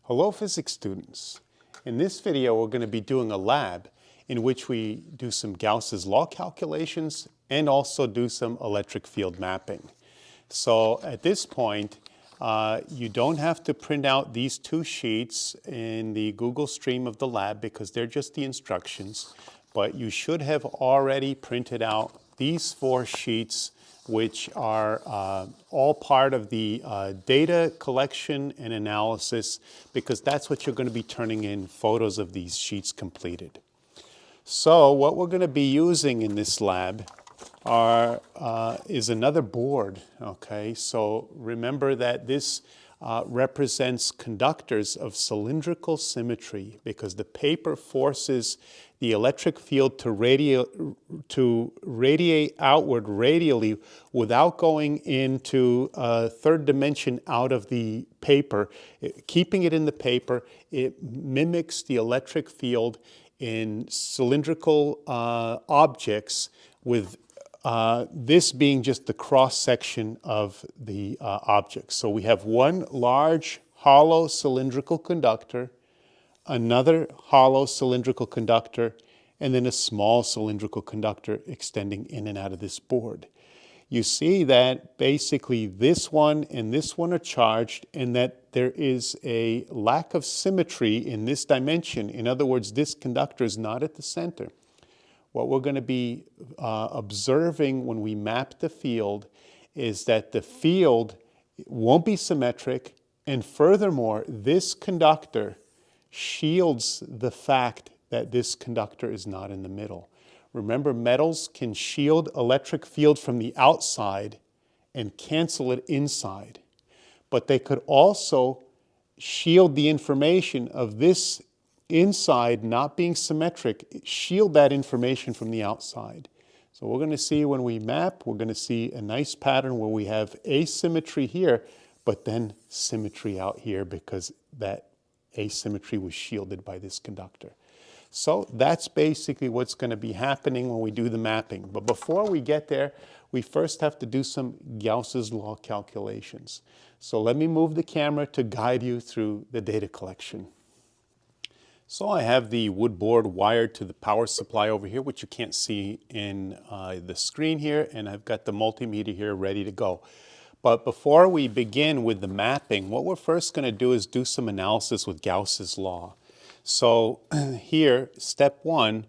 Hello physics students. In this video we're going to be doing a lab in which we do some Gauss's law calculations and also do some electric field mapping. So at this point you don't have to print out these two sheets in the Google Stream of the lab because they're just the instructions, but you should have already printed out these four sheets which are all part of the data collection and analysis, because that's what you're going to be turning in photos of these sheets completed. So what we're going to be using in this lab is another board, okay? So remember that this represents conductors of cylindrical symmetry because the paper forces the electric field to radiate outward radially without going into a third dimension out of the paper. Keeping it in the paper, it mimics the electric field in cylindrical objects, with this being just the cross section of the object. So we have one large hollow cylindrical conductor, another hollow cylindrical conductor, and then a small cylindrical conductor extending in and out of this board. You see that basically this one and this one are charged, and that there is a lack of symmetry in this dimension. In other words, this conductor is not at the center. What we're going to be observing when we map the field is that the field won't be symmetric, and furthermore, this conductor shields the fact that this conductor is not in the middle. Remember, metals can shield electric field from the outside and cancel it inside, but they could also shield the information of this inside not being symmetric, shield that information from the outside. So we're going to see when we map, we're going to see a nice pattern where we have asymmetry here, but then symmetry out here because that asymmetry was shielded by this conductor. So that's basically what's going to be happening when we do the mapping. But before we get there, we first have to do some Gauss's law calculations. So let me move the camera to guide you through the data collection. So I have the wood board wired to the power supply over here, which you can't see in the screen here, and I've got the multimeter here ready to go. But before we begin with the mapping, what we're first going to do is do some analysis with Gauss's law. So here, step one,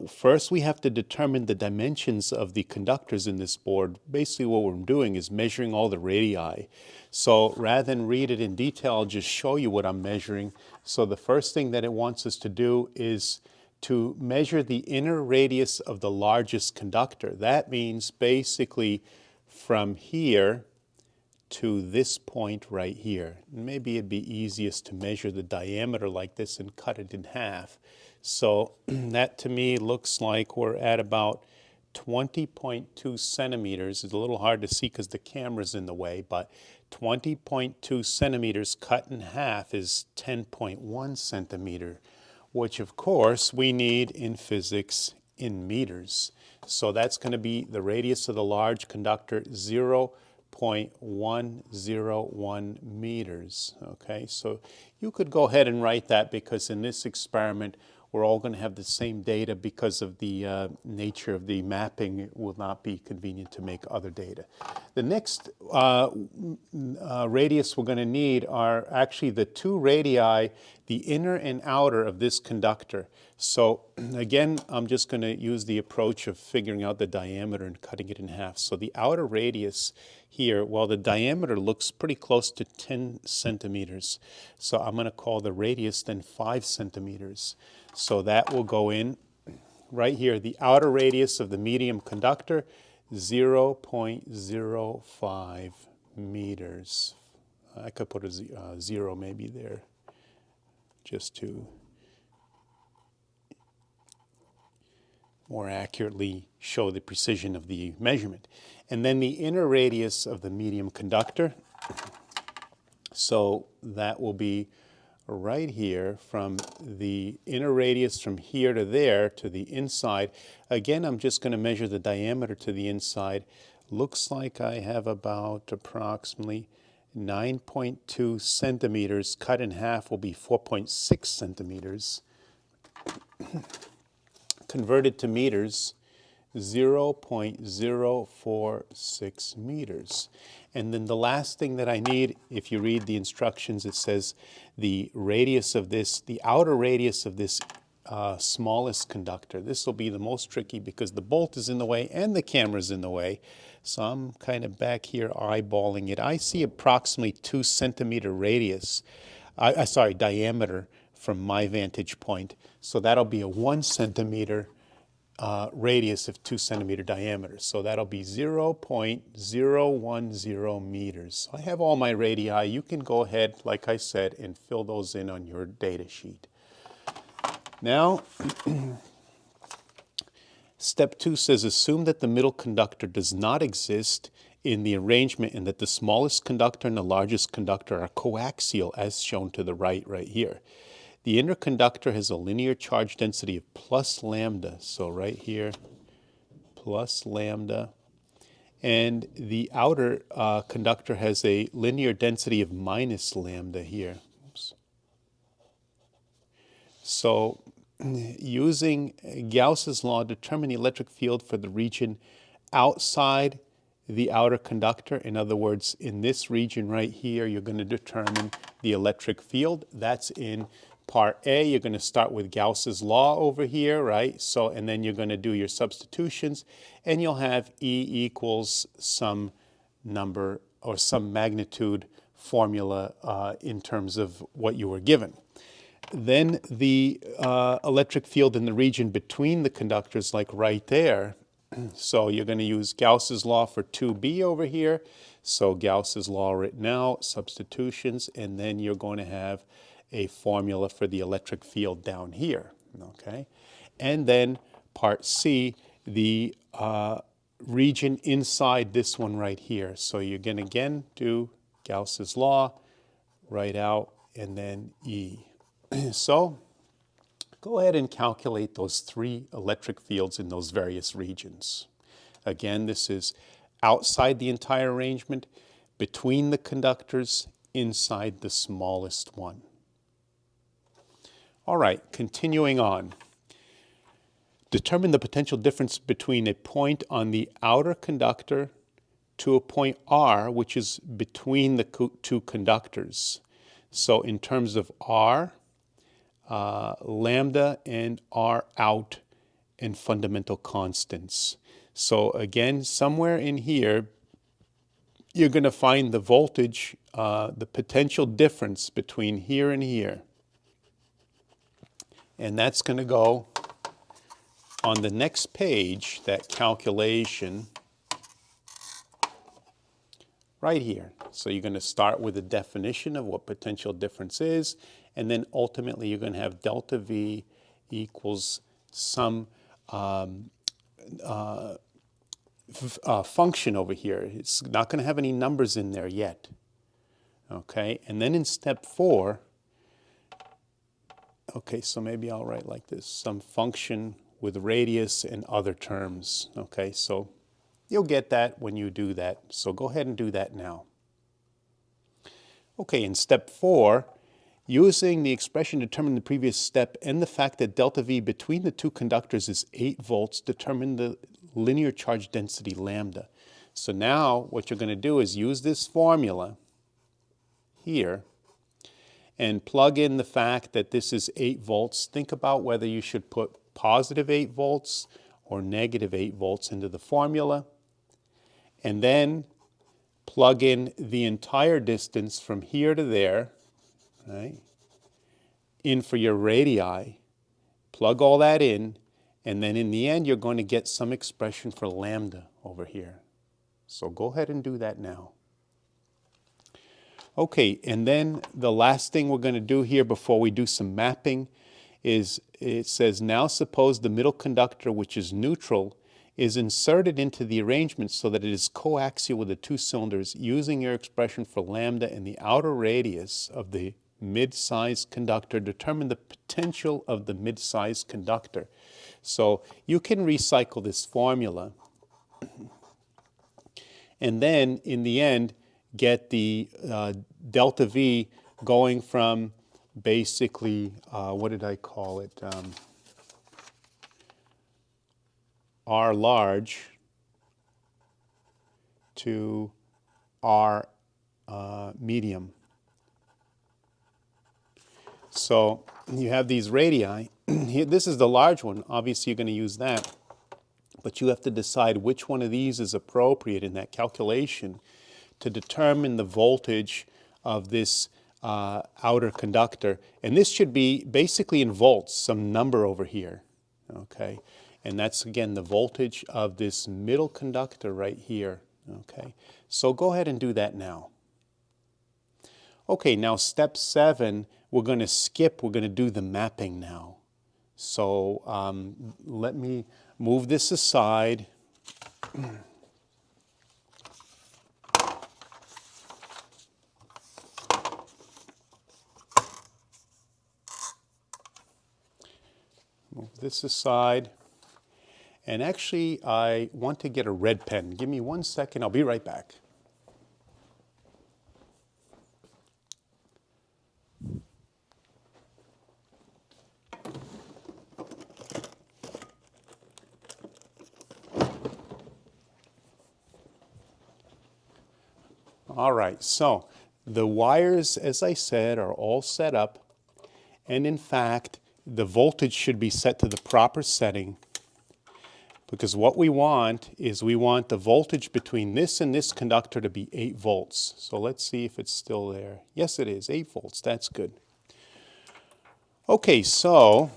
first we have to determine the dimensions of the conductors in this board. Basically what we're doing is measuring all the radii. So rather than read it in detail, I'll just show you what I'm measuring. So the first thing that it wants us to do is to measure the inner radius of the largest conductor. That means basically from here to this point right here. Maybe it'd be easiest to measure the diameter like this and cut it in half. So that to me looks like we're at about 20.2 centimeters. It's a little hard to see because the camera's in the way, but 20.2 centimeters cut in half is 10.1 centimeter, which of course we need in physics in meters. So that's going to be the radius of the large conductor, 0.101 meters. Okay, so you could go ahead and write that because in this experiment we're all going to have the same data because of the nature of the mapping. It will not be convenient to make other data. The next radius we're going to need are actually the two radii, the inner and outer of this conductor. So again, I'm just going to use the approach of figuring out the diameter and cutting it in half. So the outer radius here, well, the diameter looks pretty close to 10 centimeters. So I'm going to call the radius then 5 centimeters. So that will go in right here. The outer radius of the medium conductor, 0.05 meters. I could put a zero maybe there just to more accurately show the precision of the measurement. And then the inner radius of the medium conductor, so that will be right here from the inner radius from here to there to the inside. Again, I'm just going to measure the diameter to the inside. Looks like I have about approximately 9.2 centimeters cut in half will be 4.6 centimeters. Converted to meters, 0.046 meters. And then the last thing that I need, if you read the instructions, it says the radius of this, the outer radius of this smallest conductor. This will be the most tricky because the bolt is in the way and the camera's in the way. So I'm kind of back here eyeballing it. I see approximately 2 centimeter radius, diameter from my vantage point. So that'll be a 1 centimeter radius of 2 centimeter diameter. So that'll be 0.010 meters. I have all my radii. You can go ahead, like I said, and fill those in on your data sheet. Now, step 2 says, assume that the middle conductor does not exist in the arrangement and that the smallest conductor and the largest conductor are coaxial as shown to the right here. The inner conductor has a linear charge density of plus lambda, so right here, plus lambda. And the outer conductor has a linear density of minus lambda here. Oops. So using Gauss's law, determine the electric field for the region outside the outer conductor. In other words, in this region right here, you're going to determine the electric field. That's in part A. You're going to start with Gauss's law over here, right? So, and then you're going to do your substitutions, and you'll have E equals some number or some magnitude formula in terms of what you were given. Then the electric field in the region between the conductors, like right there. So you're going to use Gauss's law for 2B over here. So Gauss's law written out, substitutions, and then you're going to have a formula for the electric field down here, okay? And then part C, the region inside this one right here. So you're going to again do Gauss's law, write out, and then E. So go ahead and calculate those 3 electric fields in those various regions. Again, this is outside the entire arrangement, between the conductors, inside the smallest one. All right, continuing on. Determine the potential difference between a point on the outer conductor to a point R, which is between the 2 conductors. So in terms of R, lambda and R out and fundamental constants. So again, somewhere in here, you're going to find the voltage, the potential difference between here and here. And that's going to go on the next page, that calculation right here. So you're going to start with a definition of what potential difference is, and then ultimately you're going to have delta V equals some function over here. It's not going to have any numbers in there yet. Okay, and then in step 4, okay, so maybe I'll write like this, some function with radius and other terms. Okay, so you'll get that when you do that. So go ahead and do that now. Okay, in step 4, using the expression determined in the previous step and the fact that delta V between the 2 conductors is 8 volts, determine the linear charge density lambda. So now what you're going to do is use this formula here and plug in the fact that this is 8 volts. Think about whether you should put positive 8 volts or negative 8 volts into the formula. And then plug in the entire distance from here to there, right, in for your radii. Plug all that in, and then in the end, you're going to get some expression for lambda over here. So go ahead and do that now. Okay, and then the last thing we're going to do here before we do some mapping is it says, now suppose the middle conductor, which is neutral, is inserted into the arrangement so that it is coaxial with the 2 cylinders using your expression for lambda and the outer radius of the mid-sized conductor. Determine the potential of the mid-sized conductor. So you can recycle this formula and then in the end get the delta V going from basically, what did I call it? R large to R medium. So you have these radii. This is the large one. Obviously, you're going to use that. But you have to decide which one of these is appropriate in that calculation to determine the voltage of this outer conductor. And this should be basically in volts, some number over here. Okay? And that's, again, the voltage of this middle conductor right here. Okay? So go ahead and do that now. Okay, now step 7, we're going to skip. We're going to do the mapping now. So let me move this aside. Move this aside. And actually, I want to get a red pen. Give me 1 second. I'll be right back. All right, so the wires, as I said, are all set up. And in fact, the voltage should be set to the proper setting, because what we want is we want the voltage between this and this conductor to be 8 volts. So let's see if it's still there. Yes, it is, 8 volts. That's good. Okay, so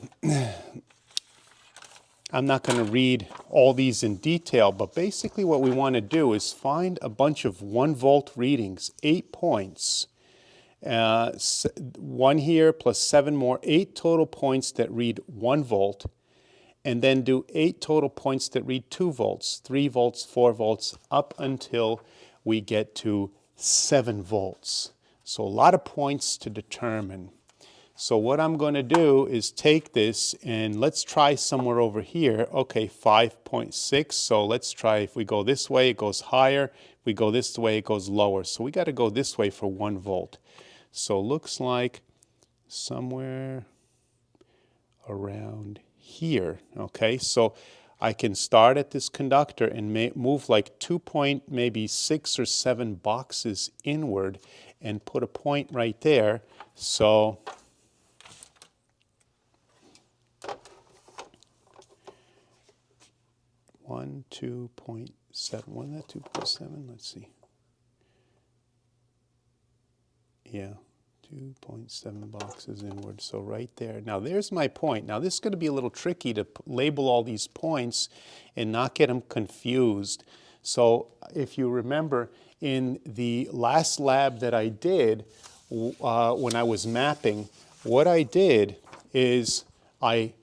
I'm not going to read all these in detail, but basically what we want to do is find a bunch of 1 volt readings, 8 points. 1 here plus 7 more, 8 total points that read 1 volt, and then do 8 total points that read 2 volts, 3 volts, 4 volts, up until we get to 7 volts. So a lot of points to determine. So what I'm going to do is take this and let's try somewhere over here. Okay, 5.6. So let's try, if we go this way, it goes higher. If we go this way, it goes lower. So we got to go this way for 1 volt. So looks like somewhere around here. Okay, so I can start at this conductor and move like 2.6 or 7 boxes inward and put a point right there. So 2.7. Wasn't that 2.7? Let's see. Yeah, 2.7 boxes inward. So right there. Now there's my point. Now this is going to be a little tricky to label all these points and not get them confused. So if you remember in the last lab that I did when I was mapping, what I did is I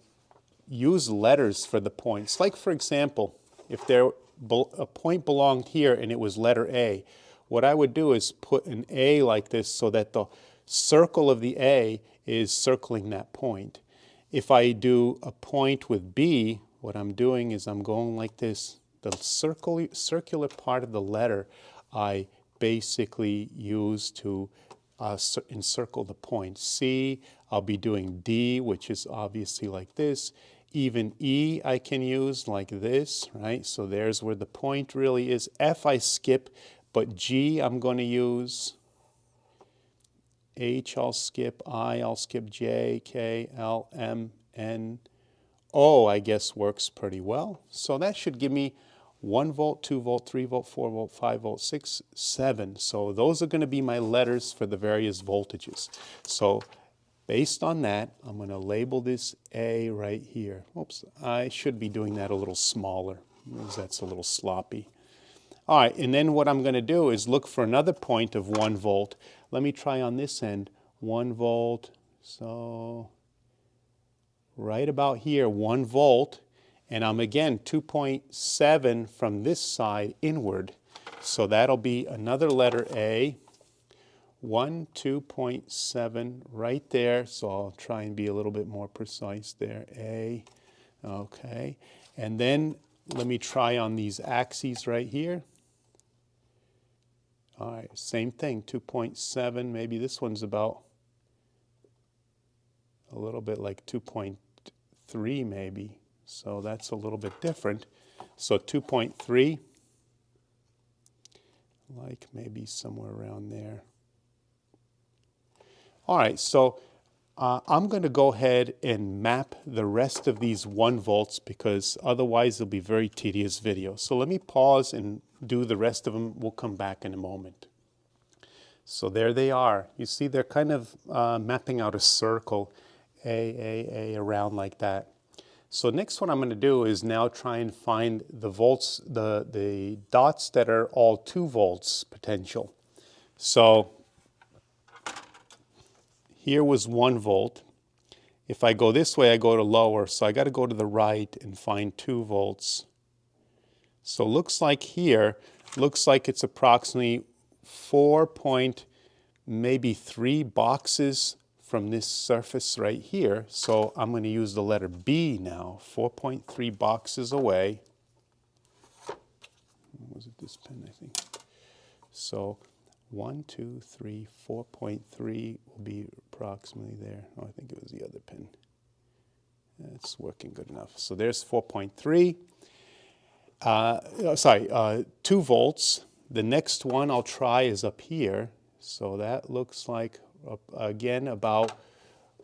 use letters for the points. Like, for example, if a point belonged here and it was letter A, what I would do is put an A like this so that the circle of the A is circling that point. If I do a point with B, what I'm doing is I'm going like this. The circular part of the letter I basically use to encircle the point. C, I'll be doing D, which is obviously like this. Even E I can use like this, right? So there's where the point really is. F I skip, but G I'm going to use. H I'll skip, I I'll skip, J, K, L, M, N. O I guess works pretty well. So that should give me 1 volt, 2 volt, 3 volt, 4 volt, 5 volt, 6, 7. So those are going to be my letters for the various voltages. So based on that, I'm going to label this A right here. Oops, I should be doing that a little smaller, because that's a little sloppy. All right, and then what I'm going to do is look for another point of 1 volt. Let me try on this end, 1 volt. So right about here, 1 volt. And I'm again 2.7 from this side inward. So that'll be another letter A. 2.7 right there. So I'll try and be a little bit more precise there. A. Okay. And then let me try on these axes right here. All right, same thing, 2.7. Maybe this one's about a little bit like 2.3 maybe. So that's a little bit different. So 2.3, like maybe somewhere around there. All right, so I'm going to go ahead and map the rest of these 1 volts because otherwise it'll be a very tedious video. So let me pause and do the rest of them. We'll come back in a moment. So there they are. You see they're kind of mapping out a circle, A, around like that. So next what I'm going to do is now try and find the volts, the dots that are all 2 volts potential. So here was 1 volt. If I go this way, I go to lower, so I got to go to the right and find 2 volts. So looks like here, looks like it's approximately 4.3 boxes from this surface right here. So I'm going to use the letter B now, 4.3 boxes away. Was it this pen, I think? So 1, 2, 3, 4.3 will be approximately there. Oh, I think it was the other pen. It's working good enough. So there's 4.3. 2 volts. The next one I'll try is up here. So that looks like, again, about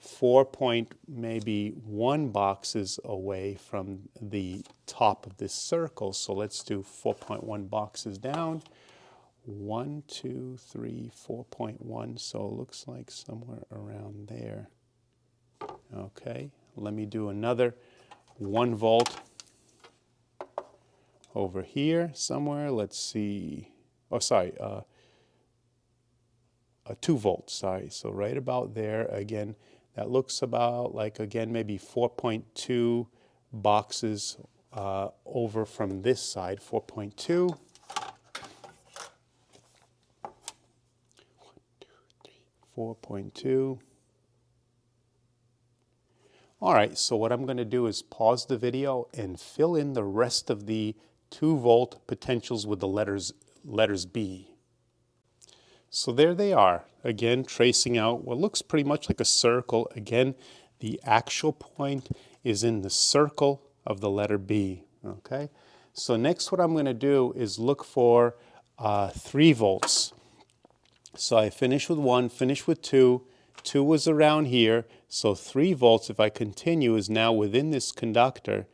4.1 boxes away from the top of this circle. So let's do 4.1 boxes down. 1, 2, 3, 4.1. So it looks like somewhere around there. Okay, let me do another 1 volt over here somewhere. Let's see. Oh, sorry. 2 volts, sorry. So right about there, again, that looks about like, again, maybe 4.2 boxes over from this side, 4.2. 4.2. All right, so what I'm going to do is pause the video and fill in the rest of the 2 volt potentials with the letters B. So there they are, again tracing out what looks pretty much like a circle. Again, the actual point is in the circle of the letter B, okay? So next what I'm going to do is look for 3 volts. So I finished with 1, finished with 2. 2 was around here, so 3 volts, if I continue, is now within this conductor.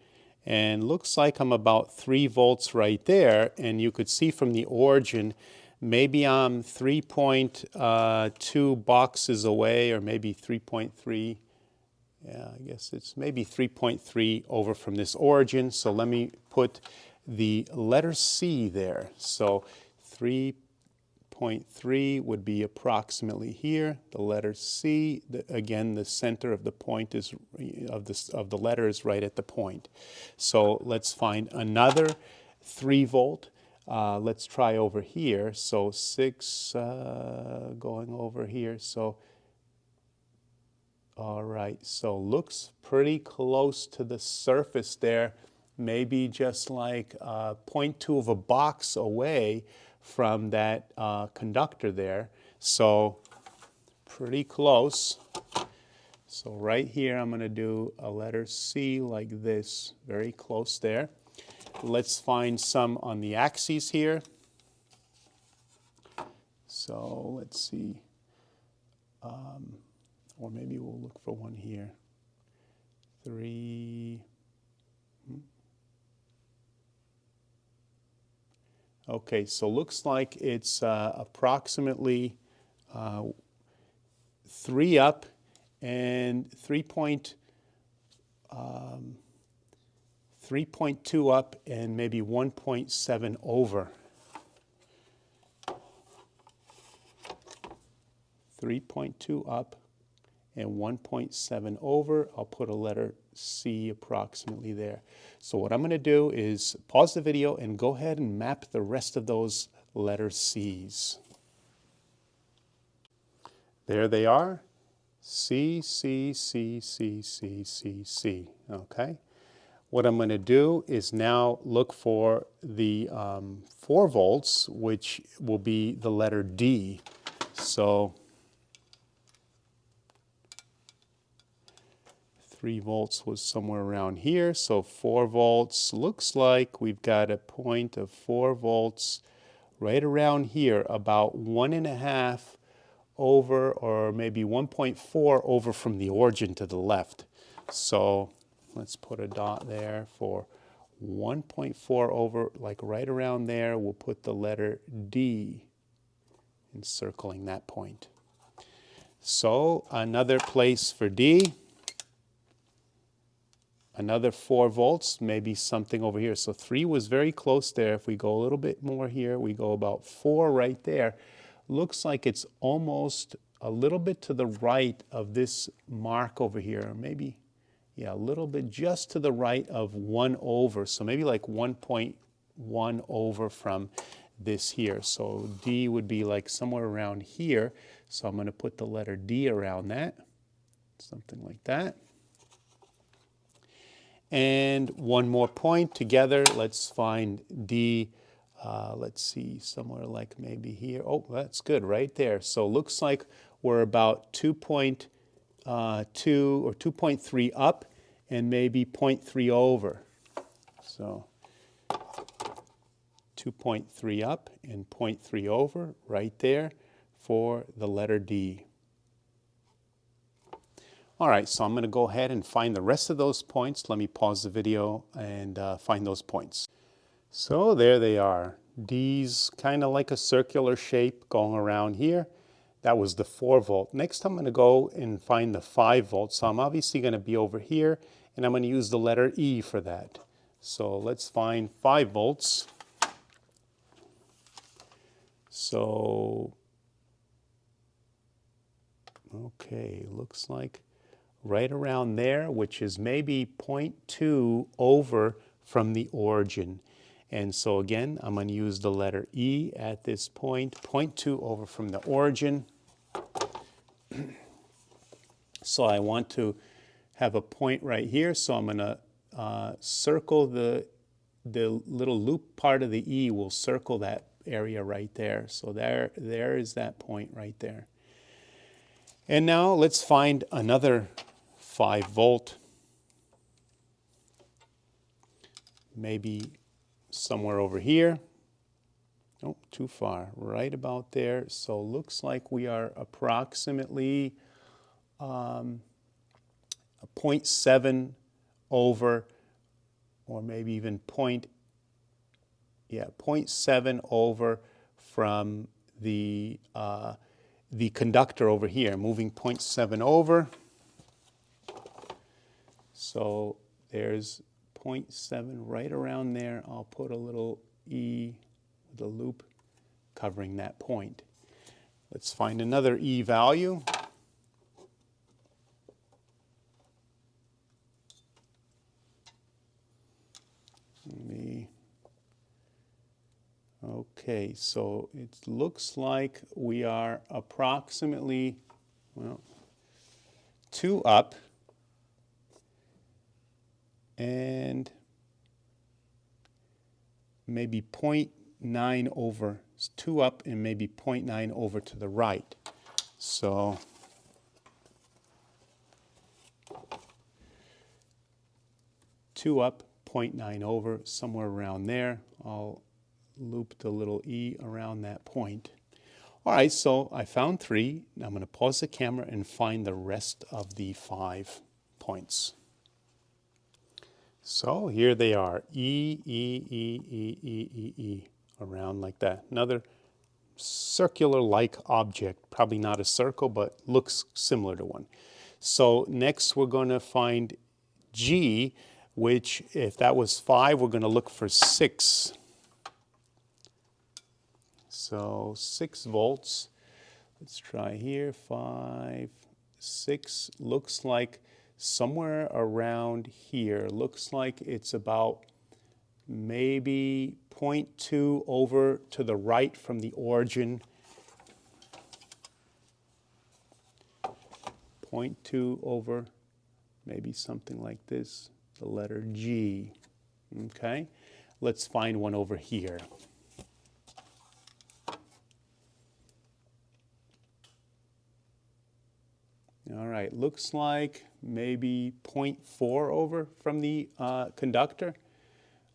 And looks like I'm about 3 volts right there, and you could see from the origin, maybe I'm 3.2 boxes away, or maybe 3.3. Yeah, I guess it's maybe 3.3 over from this origin. So let me put the letter C there. So 3.3 would be approximately here. The letter C, again, the center of the point is of the letter is right at the point. So let's find another 3 volt. Let's try over here. So 6 going over here. So all right. So looks pretty close to the surface there. Maybe just like 0.2 of a box away from that conductor there. So pretty close. So right here I'm going to do a letter C like this, very close there. Let's find some on the axes here. So let's see. Or maybe we'll look for one here. 3. Okay, so looks like it's approximately 3 up and 3.2 up and maybe 1.7 over. 3.2 up and 1.7 over. I'll put a letter C approximately there. So what I'm going to do is pause the video and go ahead and map the rest of those letter C's. There they are. C, C, C, C, C, C, C. Okay. What I'm going to do is now look for the 4 volts, which will be the letter D. So 3 volts was somewhere around here, so 4 volts. Looks like we've got a point of 4 volts right around here, about 1.5 over, or maybe 1.4 over from the origin to the left. So let's put a dot there for 1.4 over, like right around there. We'll put the letter D encircling that point. So another place for D. Another 4 volts, maybe something over here. So 3 was very close there. If we go a little bit more here, we go about 4 right there. Looks like it's almost a little bit to the right of this mark over here. Maybe, yeah, a little bit just to the right of 1 over. So maybe like 1.1 over from this here. So D would be like somewhere around here. So I'm going to put the letter D around that. Something like that. And one more point together. Let's find D. Let's see, somewhere like maybe here. Oh, that's good, right there. So looks like we're about 2.2 or 2.3 up and maybe 0.3 over. So 2.3 up and 0.3 over right there for the letter D. All right, so I'm going to go ahead and find the rest of those points. Let me pause the video and find those points. So there they are. D's kind of like a circular shape going around here. That was the 4 volt. Next I'm going to go and find the 5 volts. So I'm obviously going to be over here, and I'm going to use the letter E for that. So let's find 5 volts. So, okay, looks like right around there, which is maybe 0.2 over from the origin. And so again, I'm going to use the letter E at this point, 0.2 over from the origin. So I want to have a point right here, so I'm going to circle the little loop part of the E. Will circle that area right there. So there is that point right there. And now let's find another 5 volt, maybe somewhere over here. Oh, too far, right about there. So looks like we are approximately 0.7 over, or maybe even 0.7 over from the conductor over here, moving 0.7 over. So there's 0.7 right around there. I'll put a little E with a loop covering that point. Let's find another E value. Okay, so it looks like we are approximately, well, 2 up and maybe 0.9 over, 2 up and maybe 0.9 over to the right. So two up, 0.9 over, somewhere around there. I'll loop the little E around that point. All right, so I found 3. Now I'm going to pause the camera and find the rest of the 5 points. So here they are, E, E, E, E, E, E, E, around like that. Another circular-like object, probably not a circle, but looks similar to one. So next we're going to find G, which if that was 5, we're going to look for 6. So 6 volts. Let's try here, 5, 6, looks like somewhere around here. Looks like it's about maybe 0.2 over to the right from the origin. 0.2 over, maybe something like this. the letter G. Okay, let's find one over here. All right, looks like maybe 0.4 over from the conductor.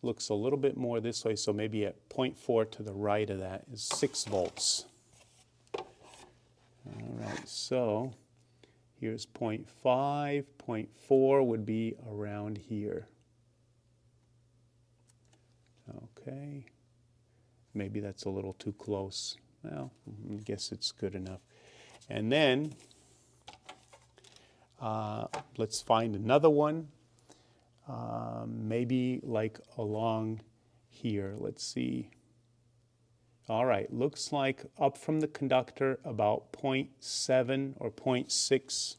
Looks a little bit more this way, so maybe at 0.4 to the right of that is 6 volts. All right, so here's 0.5, 0.4 would be around here. Okay, maybe that's a little too close. Well, I guess it's good enough. And then let's find another one, maybe like along here. Let's see. All right, looks like up from the conductor about 0.7 or 0.6.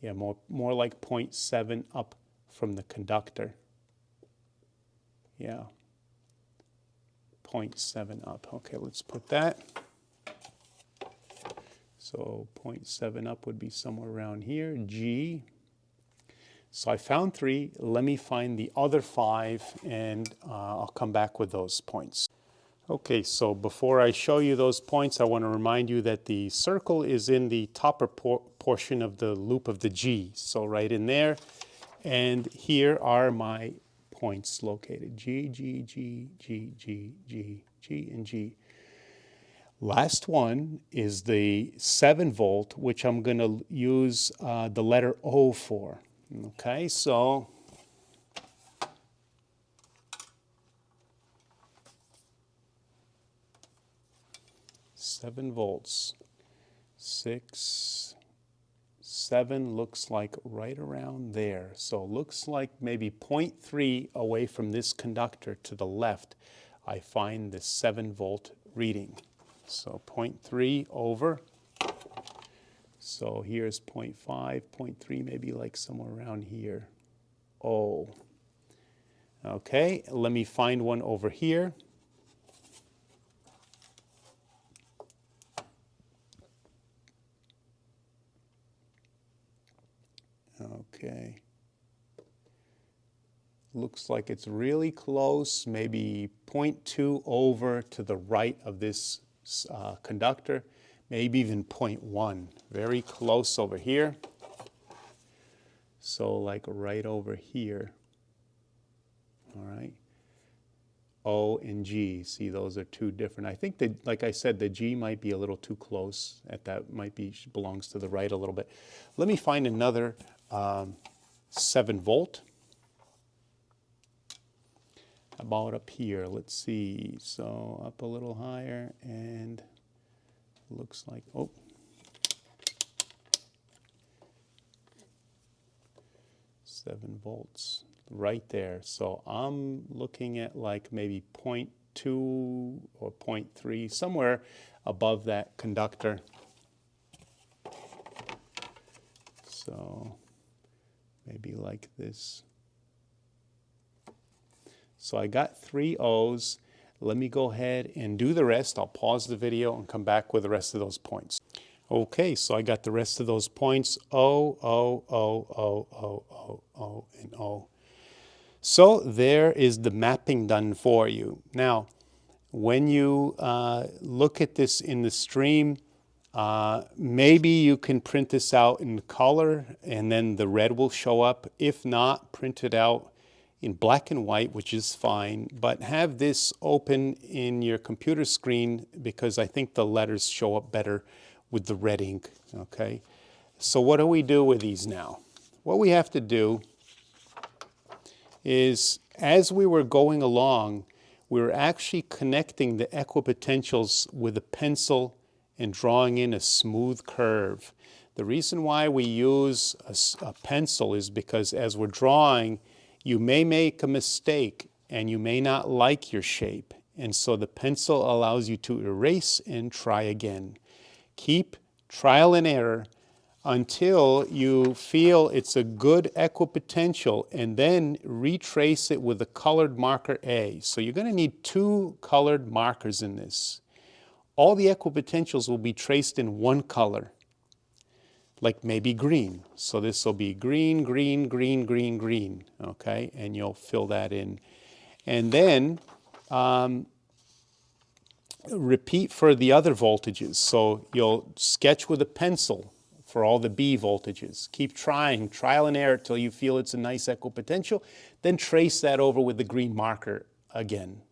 Yeah, more like 0.7 up from the conductor. Yeah, 0.7 up. Okay, let's put that. So 0.7 up would be somewhere around here, G. So I found 3. Let me find the other 5, and I'll come back with those points. Okay, so before I show you those points, I want to remind you that the circle is in the topper portion of the loop of the G. So right in there, and here are my points located. G, G, G, G, G, G, G, and G. Last one is the 7 volt, which I'm going to use the letter O for. Okay, so seven volts, 6, 7 looks like right around there. So looks like maybe 0.3 away from this conductor to the left, I find the 7 volt reading. So 0.3 over. So here's 0.5, 0.3, maybe like somewhere around here. O. Okay, let me find one over here. Okay. Looks like it's really close, maybe 0.2 over to the right of this conductor, maybe even 0.1. Very close over here. So like right over here. All right. O and G, see those are 2 different. I think that, like I said, the G might be a little too close. That might be, belongs to the right a little bit. Let me find another 7 volt. About up here, let's see. So up a little higher, and looks like, oh. Seven volts right there. So I'm looking at like maybe 0.2 or 0.3, somewhere above that conductor. So maybe like this. So I got 3 O's. Let me go ahead and do the rest. I'll pause the video and come back with the rest of those points. Okay, so I got the rest of those points, O, O, O, O, O, O, O, and O. So there is the mapping done for you. Now, when you look at this in the stream, maybe you can print this out in color and then the red will show up. If not, print it out in black and white, which is fine, but have this open in your computer screen because I think the letters show up better with the red ink, okay? So what do we do with these now? What we have to do is, as we were going along, we were actually connecting the equipotentials with a pencil and drawing in a smooth curve. The reason why we use a pencil is because as we're drawing, you may make a mistake and you may not like your shape. And so the pencil allows you to erase and try again. Keep trial and error until you feel it's a good equipotential, and then retrace it with a colored marker A. So you're going to need 2 colored markers in this. All the equipotentials will be traced in one color. like maybe green. So this will be green, green, green, green, green, okay? And you'll fill that in. And then repeat for the other voltages. So you'll sketch with a pencil for all the B voltages. Keep trying, trial and error till you feel it's a nice equipotential. Then trace that over with the green marker again.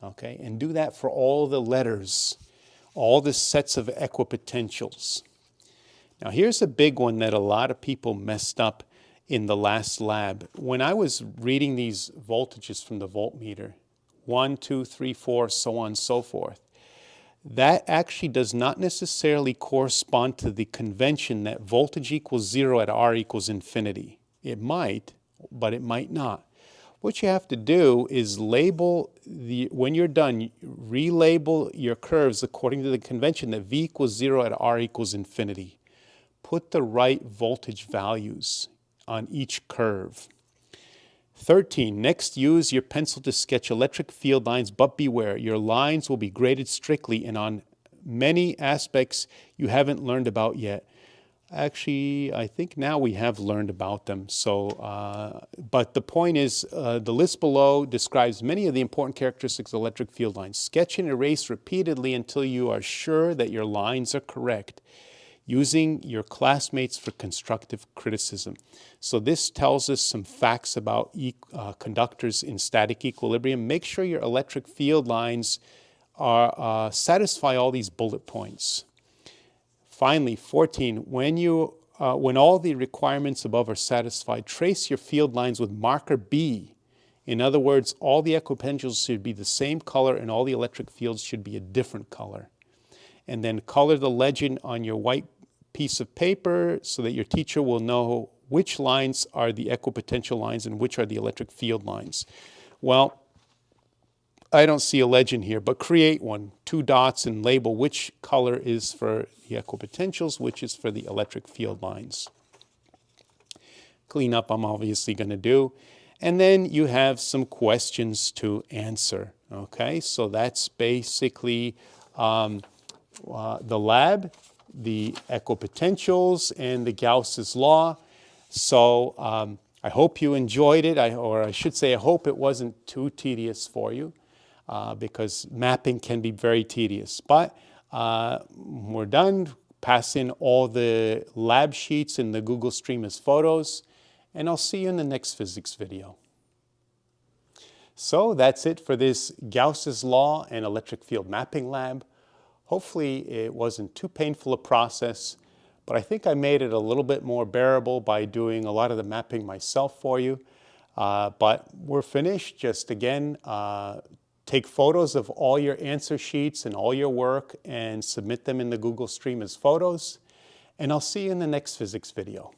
Okay, and do that for all the letters, all the sets of equipotentials. Now here's a big one that a lot of people messed up in the last lab. When I was reading these voltages from the voltmeter, 1, 2, 3, 4, so on and so forth, that actually does not necessarily correspond to the convention that voltage equals 0 at R equals infinity. It might, but it might not. What you have to do is label, when you're done, relabel your curves according to the convention that V equals 0 at R equals infinity. Put the right voltage values on each curve. 13, next use your pencil to sketch electric field lines, but beware, your lines will be graded strictly and on many aspects you haven't learned about yet. Actually, I think now we have learned about them. So, but the point is, the list below describes many of the important characteristics of electric field lines. Sketch and erase repeatedly until you are sure that your lines are correct, using your classmates for constructive criticism. So this tells us some facts about conductors in static equilibrium. Make sure your electric field lines are, satisfy all these bullet points. Finally, 14, when all the requirements above are satisfied, trace your field lines with marker B. In other words, all the equipotentials should be the same color and all the electric fields should be a different color. And then color the legend on your white piece of paper so that your teacher will know which lines are the equipotential lines and which are the electric field lines. Well, I don't see a legend here, but create one, 2 dots, and label which color is for the equipotentials, which is for the electric field lines. Cleanup I'm obviously going to do. And then you have some questions to answer. Okay, so that's basically the lab, the equipotentials, and the Gauss's law. So I hope you enjoyed it, or I should say I hope it wasn't too tedious for you. Because mapping can be very tedious. But we're done. Pass in all the lab sheets in the Google Stream as photos, and I'll see you in the next physics video. So that's it for this Gauss's law and electric field mapping lab. Hopefully it wasn't too painful a process, but I think I made it a little bit more bearable by doing a lot of the mapping myself for you. But we're finished. Just again, take photos of all your answer sheets and all your work and submit them in the Google Stream as photos. And I'll see you in the next physics video.